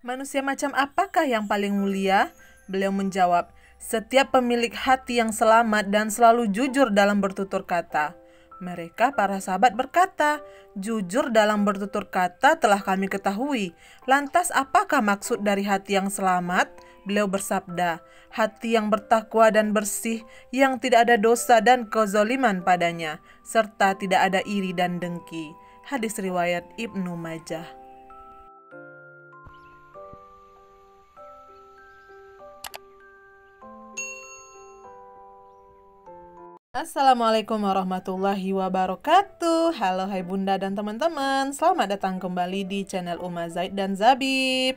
Manusia macam apakah yang paling mulia? Beliau menjawab, setiap pemilik hati yang selamat dan selalu jujur dalam bertutur kata. Mereka para sahabat berkata, jujur dalam bertutur kata telah kami ketahui. Lantas apakah maksud dari hati yang selamat? Beliau bersabda, hati yang bertakwa dan bersih, yang tidak ada dosa dan kezaliman padanya, serta tidak ada iri dan dengki. Hadis riwayat Ibnu Majah. Assalamualaikum warahmatullahi wabarakatuh. Halo hai bunda dan teman-teman, selamat datang kembali di channel Uma Zaid dan Zabib.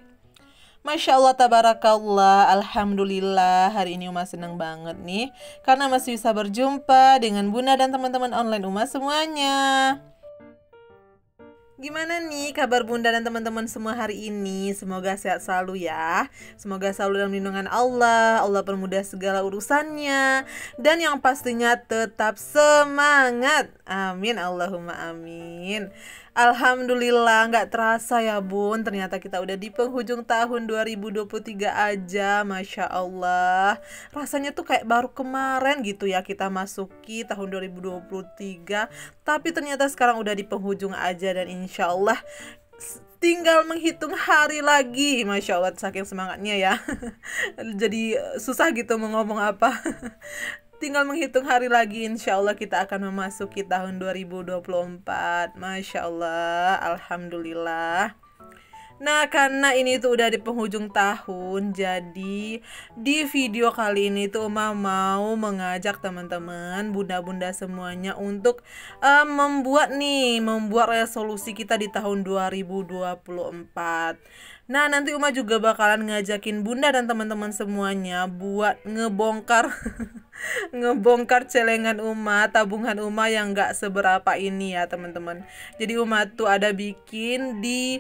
Masya Allah, tabarakallah, alhamdulillah. Hari ini Uma senang banget nih karena masih bisa berjumpa dengan bunda dan teman-teman online Uma semuanya. Gimana nih kabar bunda dan teman-teman semua hari ini? Semoga sehat selalu ya. Semoga selalu dalam lindungan Allah. Allah permudah segala urusannya. Dan yang pastinya tetap semangat. Amin, Allahumma amin. Alhamdulillah, nggak terasa ya bun, ternyata kita udah di penghujung tahun 2023 aja. Masya Allah, rasanya tuh kayak baru kemarin gitu ya kita masuki tahun 2023. Tapi ternyata sekarang udah di penghujung aja. Dan insya Allah tinggal menghitung hari lagi. Masya Allah, saking semangatnya ya. Jadi susah gitu mau ngomong apa. Tinggal menghitung hari lagi, insya Allah kita akan memasuki tahun 2024. Masya Allah, alhamdulillah. Nah, karena ini tuh udah di penghujung tahun, jadi di video kali ini tuh Uma mau mengajak teman-teman, bunda-bunda semuanya untuk membuat resolusi kita di tahun 2024. Nah, nanti Uma juga bakalan ngajakin bunda dan teman-teman semuanya buat ngebongkar ngebongkar celengan Uma, tabungan Uma yang gak seberapa ini ya teman-teman. Jadi Uma tuh ada bikin di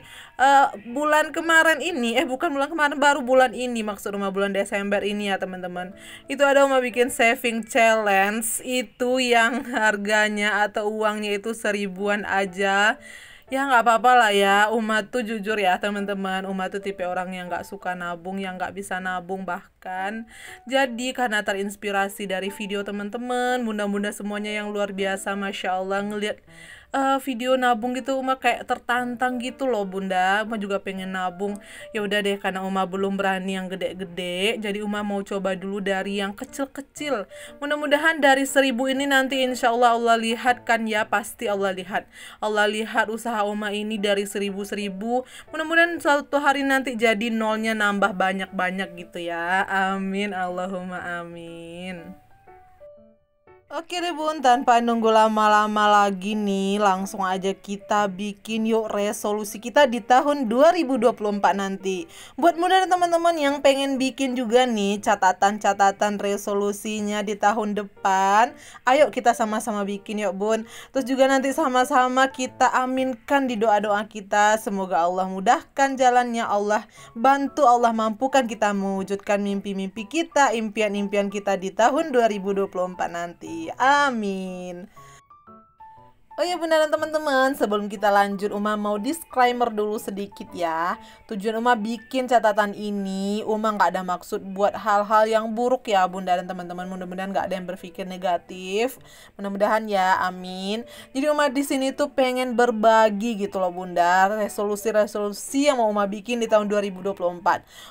bulan kemarin ini, bukan bulan kemarin, baru bulan ini, maksud Uma bulan Desember ini ya teman-teman. Itu ada Uma bikin saving challenge, itu yang harganya atau uangnya itu 1000-an aja. Ya nggak apa-apa lah ya, Uma tuh jujur ya teman-teman, Uma tuh tipe orang yang nggak suka nabung, yang nggak bisa nabung bahkan. Jadi karena terinspirasi dari video teman-teman, bunda-bunda semuanya yang luar biasa, Masya Allah, ngelihat video nabung gitu Uma kayak tertantang gitu loh bunda. Uma juga pengen nabung. Ya udah deh, karena Uma belum berani yang gede-gede, jadi Uma mau coba dulu dari yang kecil-kecil. Mudah-mudahan dari 1000 ini nanti insya Allah Allah lihat kan ya, pasti Allah lihat. Allah lihat usaha Uma ini dari 1000. Mudah-mudahan suatu hari nanti jadi nolnya nambah banyak-banyak gitu ya. Amin, Allahumma amin. Oke deh bun, tanpa nunggu lama-lama lagi nih, langsung aja kita bikin yuk resolusi kita di tahun 2024 nanti. Buat bunda dan teman-teman yang pengen bikin juga nih catatan-catatan resolusinya di tahun depan, ayo kita sama-sama bikin yuk bun. Terus juga nanti sama-sama kita aminkan di doa-doa kita. Semoga Allah mudahkan jalannya, Allah bantu, Allah mampukan kita mewujudkan mimpi-mimpi kita, impian-impian kita di tahun 2024 nanti. Amin. Oh ya bunda dan teman-teman, sebelum kita lanjut Uma mau disclaimer dulu sedikit ya. Tujuan Uma bikin catatan ini, Uma nggak ada maksud buat hal-hal yang buruk ya bunda dan teman-teman. Mudah-mudahan nggak ada yang berpikir negatif. Mudah-mudahan ya, amin. Jadi Uma di sini tuh pengen berbagi gitu loh bunda, resolusi-resolusi yang mau Uma bikin di tahun 2024.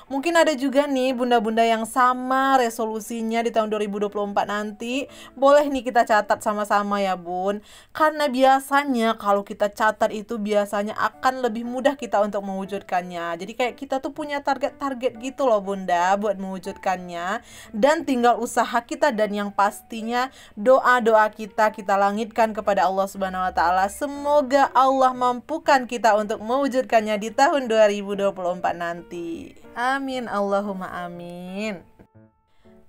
Mungkin ada juga nih bunda-bunda yang sama resolusinya di tahun 2024 nanti. Boleh nih kita catat sama-sama ya bun. Karena biasanya kalau kita catat itu biasanya akan lebih mudah kita untuk mewujudkannya. Jadi kayak kita tuh punya target-target gitu loh bunda buat mewujudkannya. Dan tinggal usaha kita dan yang pastinya doa-doa kita langitkan kepada Allah Subhanahu wa taala. Semoga Allah mampukan kita untuk mewujudkannya di tahun 2024 nanti. Amin, Allahumma amin.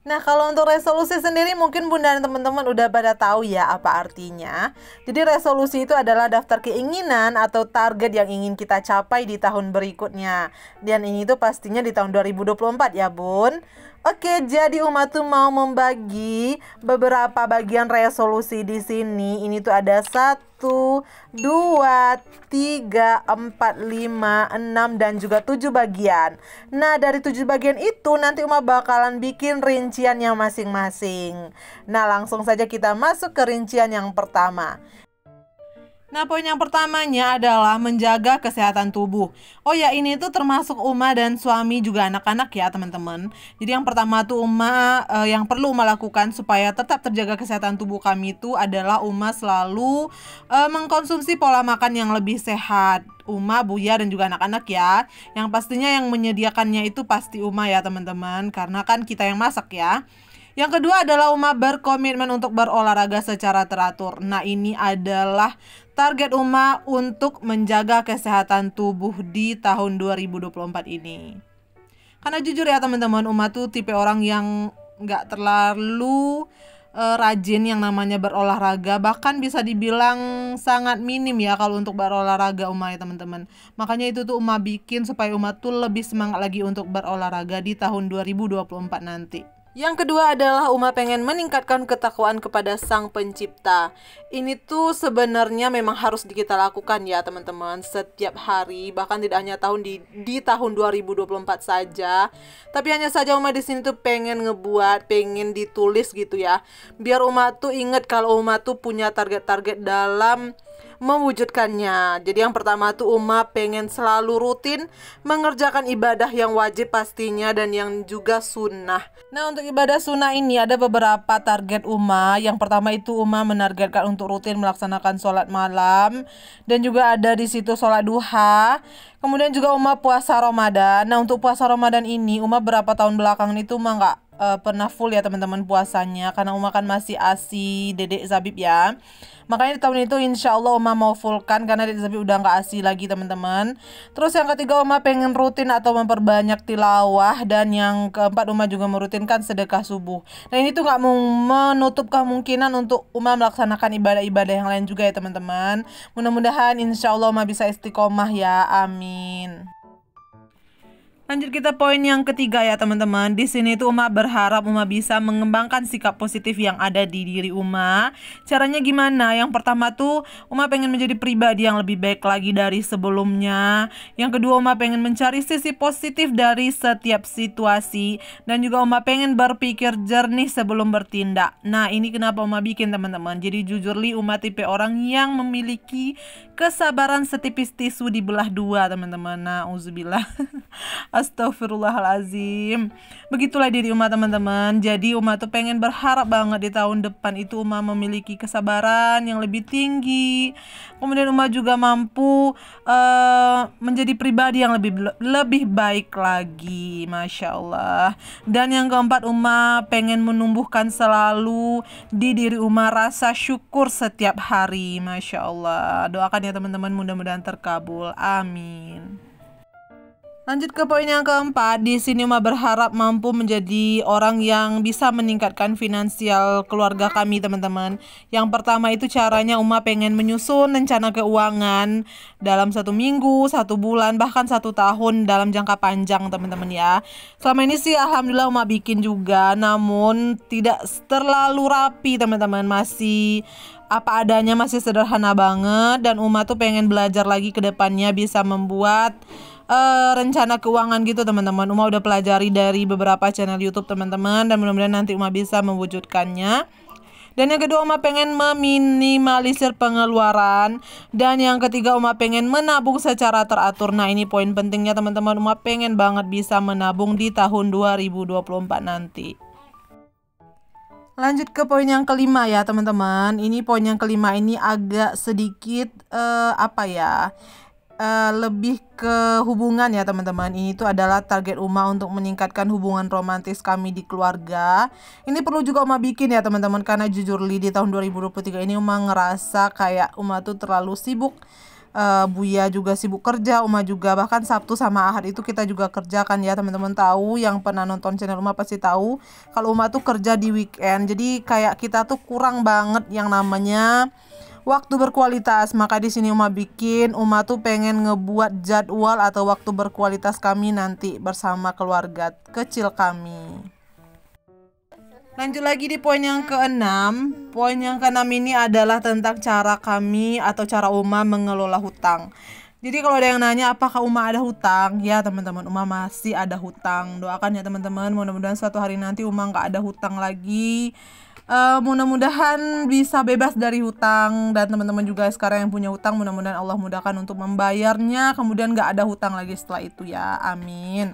Nah, kalau untuk resolusi sendiri mungkin bunda dan teman-teman udah pada tahu ya apa artinya. Jadi resolusi itu adalah daftar keinginan atau target yang ingin kita capai di tahun berikutnya. Dan ini tuh pastinya di tahun 2024 ya bun. Oke, jadi Uma tuh mau membagi beberapa bagian resolusi di sini. Ini tuh ada 1, 2, 3, 4, 5, 6, dan juga 7 bagian. Nah, dari 7 bagian itu nanti Uma bakalan bikin rinciannya masing-masing. Nah, langsung saja kita masuk ke rincian yang pertama. Nah, poin yang pertamanya adalah menjaga kesehatan tubuh. Oh ya, ini tuh termasuk Uma dan suami juga anak-anak ya teman-teman. Jadi yang pertama tuh yang perlu Uma lakukan supaya tetap terjaga kesehatan tubuh kami itu adalah Uma selalu mengkonsumsi pola makan yang lebih sehat. Uma, Buya, dan juga anak-anak ya. Yang pastinya yang menyediakannya itu pasti Uma ya teman-teman, karena kan kita yang masak ya. Yang kedua adalah Uma berkomitmen untuk berolahraga secara teratur. Nah, ini adalah target Uma untuk menjaga kesehatan tubuh di tahun 2024 ini. Karena jujur ya teman-teman, Uma tuh tipe orang yang nggak terlalu rajin yang namanya berolahraga. Bahkan bisa dibilang sangat minim ya kalau untuk berolahraga Uma ya teman-teman. Makanya itu tuh Uma bikin supaya Uma tuh lebih semangat lagi untuk berolahraga di tahun 2024 nanti. Yang kedua adalah Uma pengen meningkatkan ketakwaan kepada Sang Pencipta. Ini tuh sebenarnya memang harus kita lakukan ya teman-teman, setiap hari, bahkan tidak hanya di tahun 2024 saja. Tapi hanya saja Uma di sini tuh pengen pengen ditulis gitu ya. Biar Uma tuh inget kalau Uma tuh punya target-target dalam mewujudkannya. Jadi yang pertama tuh Uma pengen selalu rutin mengerjakan ibadah yang wajib pastinya dan yang juga sunnah. Nah, untuk ibadah sunnah ini ada beberapa target Uma. Yang pertama itu Uma menargetkan untuk rutin melaksanakan sholat malam, dan juga ada di situ sholat duha. Kemudian juga Uma puasa Ramadan. Nah, untuk puasa Ramadan ini Uma berapa tahun belakangan itu Uma nggak pernah full ya teman-teman puasanya, karena Uma kan masih ASI Dedek Zabib ya. Makanya di tahun itu insya Allah Uma mau fullkan karena Dedek Zabib udah nggak ASI lagi teman-teman. Terus yang ketiga Uma pengen rutin atau memperbanyak tilawah, dan yang keempat Uma juga merutinkan sedekah subuh. Nah, ini tuh nggak menutup kemungkinan untuk Uma melaksanakan ibadah-ibadah yang lain juga ya teman-teman. Mudah-mudahan insya Allah Uma bisa istiqomah ya, amin. Lanjut kita poin yang ketiga ya teman-teman. Di sini tuh Uma berharap Uma bisa mengembangkan sikap positif yang ada di diri Uma. Caranya gimana? Yang pertama tuh Uma pengen menjadi pribadi yang lebih baik lagi dari sebelumnya. Yang kedua Uma pengen mencari sisi positif dari setiap situasi, dan juga Uma pengen berpikir jernih sebelum bertindak. Nah, ini kenapa Uma bikin teman-teman. Jadi jujur li Uma tipe orang yang memiliki kesabaran setipis tisu dibelah dua teman-teman. Nauzubillah. Astagfirullahalazim. Begitulah diri Uma teman-teman. Jadi Uma tuh pengen berharap banget di tahun depan itu Uma memiliki kesabaran yang lebih tinggi. Kemudian Uma juga mampu menjadi pribadi yang lebih baik lagi, Masya Allah. Dan yang keempat Uma pengen menumbuhkan selalu di diri Uma rasa syukur setiap hari, Masya Allah. Doakan ya teman-teman, mudah-mudahan terkabul, amin. Lanjut ke poin yang keempat. Di sini Uma berharap mampu menjadi orang yang bisa meningkatkan finansial keluarga kami teman-teman. Yang pertama itu caranya Uma pengen menyusun rencana keuangan dalam 1 minggu, 1 bulan, bahkan 1 tahun dalam jangka panjang teman-teman ya. Selama ini sih alhamdulillah Uma bikin juga, namun tidak terlalu rapi teman-teman, masih apa adanya, masih sederhana banget. Dan Uma tuh pengen belajar lagi ke depannya bisa membuat rencana keuangan gitu teman-teman. Uma udah pelajari dari beberapa channel YouTube teman-teman, dan mudah-mudahan nanti Uma bisa mewujudkannya. Dan yang kedua Uma pengen meminimalisir pengeluaran, dan yang ketiga Uma pengen menabung secara teratur. Nah, ini poin pentingnya teman-teman. Uma pengen banget bisa menabung di tahun 2024 nanti. Lanjut ke poin yang kelima ya teman-teman. Ini poin yang kelima ini agak sedikit lebih ke hubungan ya teman-teman. Ini tuh adalah target Uma untuk meningkatkan hubungan romantis kami di keluarga. Ini perlu juga Uma bikin ya teman-teman, karena jujur li di tahun 2023 ini Uma ngerasa kayak Uma tuh terlalu sibuk. Buya juga sibuk kerja, Uma juga, bahkan Sabtu sama Ahad itu kita juga kerja kan ya teman-teman. Tahu, yang pernah nonton channel Uma pasti tahu kalau Uma tuh kerja di weekend. Jadi kayak kita tuh kurang banget yang namanya waktu berkualitas. Maka di sini Uma tuh pengen ngebuat jadwal atau waktu berkualitas kami nanti bersama keluarga kecil kami. Lanjut lagi di poin yang keenam. Poin yang keenam ini adalah tentang cara kami atau cara Uma mengelola hutang. Jadi kalau ada yang nanya apakah Uma ada hutang, ya teman-teman, Uma masih ada hutang. Doakan ya teman-teman, mudah-mudahan suatu hari nanti Uma nggak ada hutang lagi. Mudah-mudahan bisa bebas dari hutang, dan teman-teman juga sekarang yang punya hutang, mudah-mudahan Allah mudahkan untuk membayarnya, kemudian nggak ada hutang lagi setelah itu ya, amin.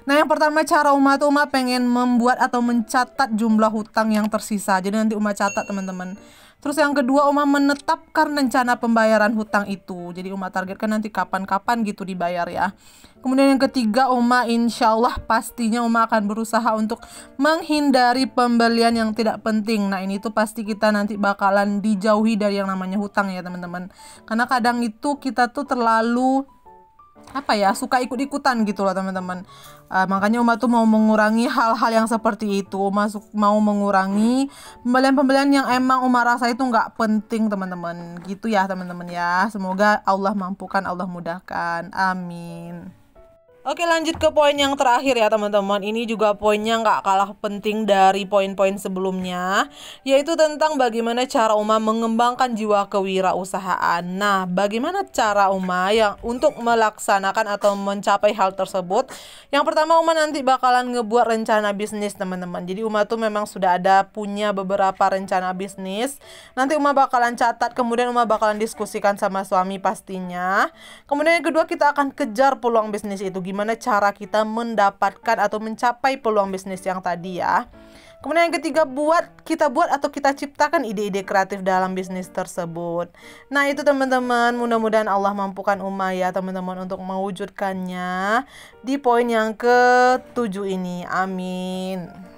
Nah, yang pertama cara Uma tuh Uma pengen membuat atau mencatat jumlah hutang yang tersisa. Jadi nanti Uma catat teman-teman. Terus yang kedua Uma menetapkan rencana pembayaran hutang itu. Jadi Uma targetkan nanti kapan-kapan gitu dibayar ya. Kemudian yang ketiga Uma insya Allah pastinya Uma akan berusaha untuk menghindari pembelian yang tidak penting. Nah ini tuh pasti kita nanti bakalan dijauhi dari yang namanya hutang ya teman-teman. Karena kadang itu kita tuh terlalu suka ikut-ikutan gitu loh teman-teman. Makanya Uma tuh mau mengurangi hal-hal yang seperti itu. Mau mengurangi pembelian-pembelian yang emang Uma rasa itu nggak penting teman-teman. Gitu ya teman-teman ya. Semoga Allah mampukan, Allah mudahkan, amin. Oke, lanjut ke poin yang terakhir ya teman-teman. Ini juga poinnya nggak kalah penting dari poin-poin sebelumnya, yaitu tentang bagaimana cara Uma mengembangkan jiwa kewirausahaan. Nah, bagaimana cara Uma yang untuk melaksanakan atau mencapai hal tersebut? Yang pertama Uma nanti bakalan ngebuat rencana bisnis teman-teman. Jadi Uma tuh memang sudah ada punya beberapa rencana bisnis. Nanti Uma bakalan catat, kemudian Uma bakalan diskusikan sama suami pastinya. Kemudian yang kedua kita akan kejar peluang bisnis itu. Gimana cara kita mendapatkan atau mencapai peluang bisnis yang tadi ya. Kemudian yang ketiga kita buat atau kita ciptakan ide-ide kreatif dalam bisnis tersebut. Nah itu teman-teman, mudah-mudahan Allah mampukan Uma ya teman-teman untuk mewujudkannya di poin yang ke-7 ini, amin.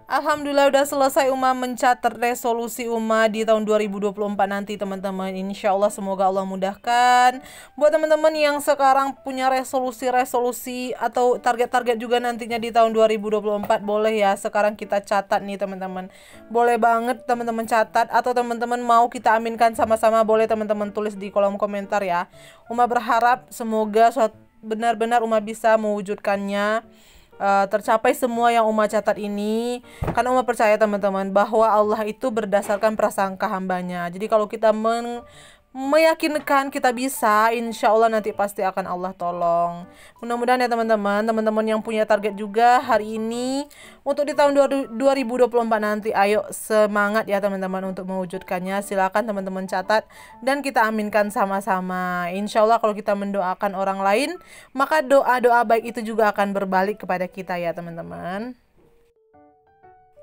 Alhamdulillah udah selesai Uma mencatat resolusi Uma di tahun 2024 nanti teman-teman. Insya Allah semoga Allah mudahkan. Buat teman-teman yang sekarang punya resolusi atau target-target juga nantinya di tahun 2024, boleh ya sekarang kita catat nih teman-teman. Boleh banget teman-teman catat, atau teman-teman mau kita aminkan sama-sama, boleh teman-teman tulis di kolom komentar ya. Uma berharap semoga benar-benar Uma bisa mewujudkannya, tercapai semua yang Uma catat ini. Karena Uma percaya teman-teman bahwa Allah itu berdasarkan prasangka hambanya. Jadi kalau kita meyakinkan kita bisa, insya Allah nanti pasti akan Allah tolong. Mudah-mudahan ya teman-teman yang punya target juga hari ini untuk di tahun 2024 nanti, ayo semangat ya teman-teman untuk mewujudkannya. Silakan teman-teman catat dan kita aminkan sama-sama. Insya Allah kalau kita mendoakan orang lain, maka doa-doa baik itu juga akan berbalik kepada kita ya teman-teman.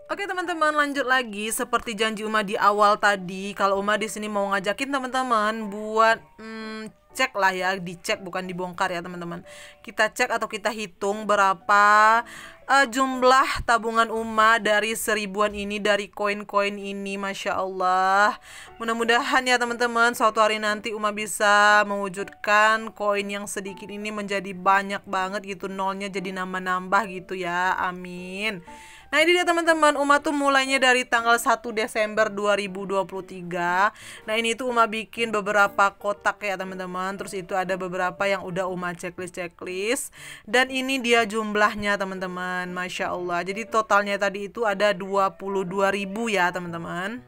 Oke teman-teman, lanjut lagi seperti janji Uma di awal tadi. Kalau Uma di sini mau ngajakin teman-teman buat cek lah ya, dicek bukan dibongkar ya teman-teman. Kita cek atau kita hitung berapa jumlah tabungan Uma dari seribuan ini, dari koin-koin ini, Masya Allah. Mudah-mudahan ya teman-teman suatu hari nanti Uma bisa mewujudkan koin yang sedikit ini menjadi banyak banget gitu, nolnya jadi nambah-nambah gitu ya, amin. Nah ini dia teman-teman, Uma tuh mulainya dari tanggal 1 Desember 2023. Nah ini tuh Uma bikin beberapa kotak ya teman-teman. Terus itu ada beberapa yang udah Uma checklist. Dan ini dia jumlahnya teman-teman, Masya Allah. Jadi totalnya tadi itu ada 22.000 ya teman-teman.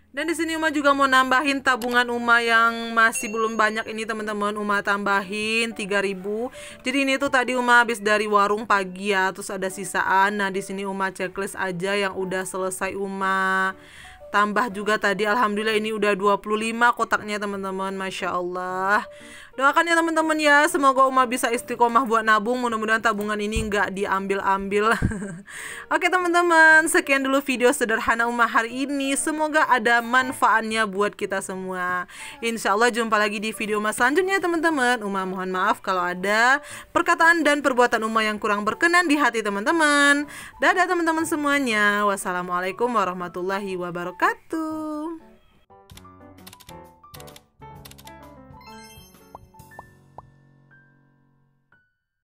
Dan di sini Uma juga mau nambahin tabungan Uma yang masih belum banyak ini teman-teman. Uma tambahin 3.000. Jadi ini tuh tadi Uma habis dari warung pagi ya, terus ada sisaan. Nah di sini Uma checklist aja yang udah selesai Uma tambah juga tadi. Alhamdulillah ini udah 25 kotaknya teman-teman, Masya Allah. Doakan ya teman-teman ya, semoga Uma bisa istiqomah buat nabung. Mudah-mudahan tabungan ini nggak diambil-ambil. Oke teman-teman, sekian dulu video sederhana Uma hari ini. Semoga ada manfaatnya buat kita semua. Insya Allah jumpa lagi di video Uma selanjutnya teman-teman. Uma mohon maaf kalau ada perkataan dan perbuatan Uma yang kurang berkenan di hati teman-teman. Dadah teman-teman semuanya. Wassalamualaikum warahmatullahi wabarakatuh.